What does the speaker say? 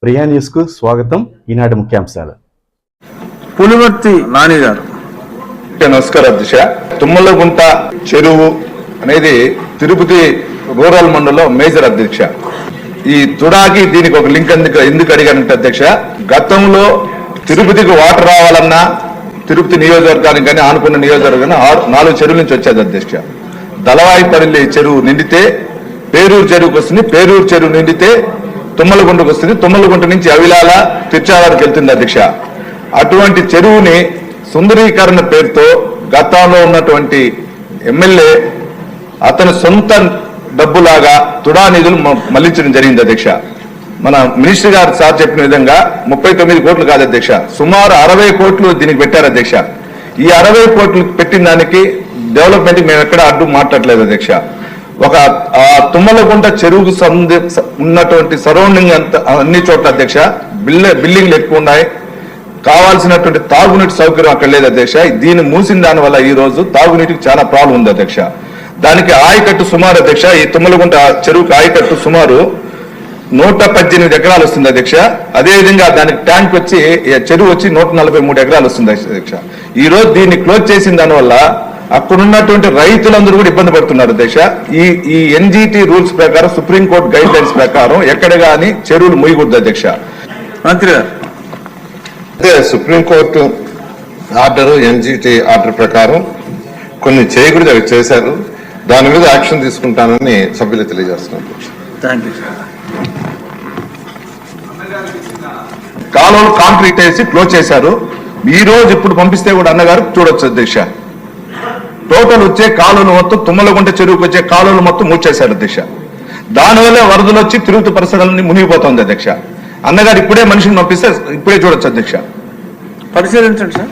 Priya news కు స్వాగతం. ఈనాటి ముఖ్యాంశాలు. పులివర్తి నాని గారు. నమస్కారం అధ్యక్ష. తుమ్మలగుంట చెరువు అనేది తిరుపతి రూరల్ మండలంలో మేజర్ అధ్యక్ష. ఈ తుడాకి దీనికి ఒక లింక్ ఎందుకు అడిగానంటే అధ్యక్ష, గతంలో తిరుపతికి వాటర్ రావాలన్నా తిరుపతి నియోజకవర్గానికి కానీ ఆనుకున్న నియోజకవర్గాన్ని 4 చెరువుల నుంచి వచ్చేది అధ్యక్ష. దళవాయిపల్లి చెరువు నిండితే పేరూరు చెరువుకి వస్తుంది, పేరూరు చెరువు నిండితే తుమ్మలగుంటకు వస్తుంది, తుమ్మలగుంట నుంచి అవిలాల తిరుచారానికి వెళ్తుంది అధ్యక్ష. అటువంటి చెరువుని సుందరీకరణ పేరుతో గతంలో ఉన్నటువంటి ఎమ్మెల్యే అతని సొంత డబ్బులాగా తుడా నిధులు మళ్లించడం జరిగింది అధ్యక్ష. మన మినిస్టర్ గారు సార్ చెప్పిన విధంగా 39 కోట్లు కాదు అధ్యక్ష, సుమారు 60 కోట్లు దీనికి పెట్టారు అధ్యక్ష. ఈ 60 కోట్లు పెట్టిన దానికి డెవలప్మెంట్ మేము ఎక్కడ అడ్డు మాట్లాడలేదు అధ్యక్ష. ఒక తుమ్మలగుంట చెరువుకు ఉన్నటువంటి సరౌండింగ్ అన్ని చోట్ల అధ్యక్ష బిల్డింగ్లు ఎక్కువ ఉన్నాయి, కావాల్సినటువంటి తాగునీటి సౌకర్యం అక్కడ లేదు అధ్యక్ష. దీన్ని మూసిన దాని వల్ల ఈ రోజు తాగునీటికి చాలా ప్రాబ్లం ఉంది అధ్యక్ష. దానికి ఆయకట్టు సుమారు అధ్యక్ష, ఈ తుమ్మలగుంట చెరువుకి ఆయకట్టు సుమారు 118 ఎకరాలు వస్తుంది అధ్యక్ష. అదేవిధంగా దానికి ట్యాంక్ వచ్చి చెరువు వచ్చి 143 ఎకరాలు వస్తుంది అధ్యక్ష. ఈ రోజు దీన్ని క్లోజ్ చేసిన దానివల్ల అక్కడున్నటువంటి రైతులందరూ కూడా ఇబ్బంది పడుతున్నారు అధ్యక్ష. ఈ ఎన్జిటి రూల్స్ ప్రకారం, సుప్రీంకోర్టు గైడ్ లైన్స్ ప్రకారం ఎక్కడ కానీ చెరువులు మూయకూడదు అధ్యక్ష. మంత్రి గారు, అదే సుప్రీంకోర్టు ఆర్డర్, ఎన్జిటి ఆర్డర్ ప్రకారం కొన్ని చేయకూడదు అవి చేశారు. దాని మీద యాక్షన్ తీసుకుంటానని సభ్యులు తెలియజేస్తున్నారు. కాలువలు కాంక్రీట్ వేసి క్లోజ్ చేశారు. ఈ రోజు ఇప్పుడు పంపిస్తే కూడా అన్నగారు చూడొచ్చు అధ్యక్ష. టోటల్ వచ్చే కాలువలు మొత్తం తుమ్మలగుంట చెరువుకు వచ్చే కాలువలు మొత్తం మూసేశారు అధ్యక్ష. దానివల్ల వరదలు వచ్చి తిరుగుతూ పరిసరాలన్నీ మునిగిపోతుంది అధ్యక్ష. అన్నగారు ఇప్పుడే మనిషిని పంపిస్తే ఇప్పుడే చూడొచ్చు అధ్యక్ష. పరిశీలించండి సార్.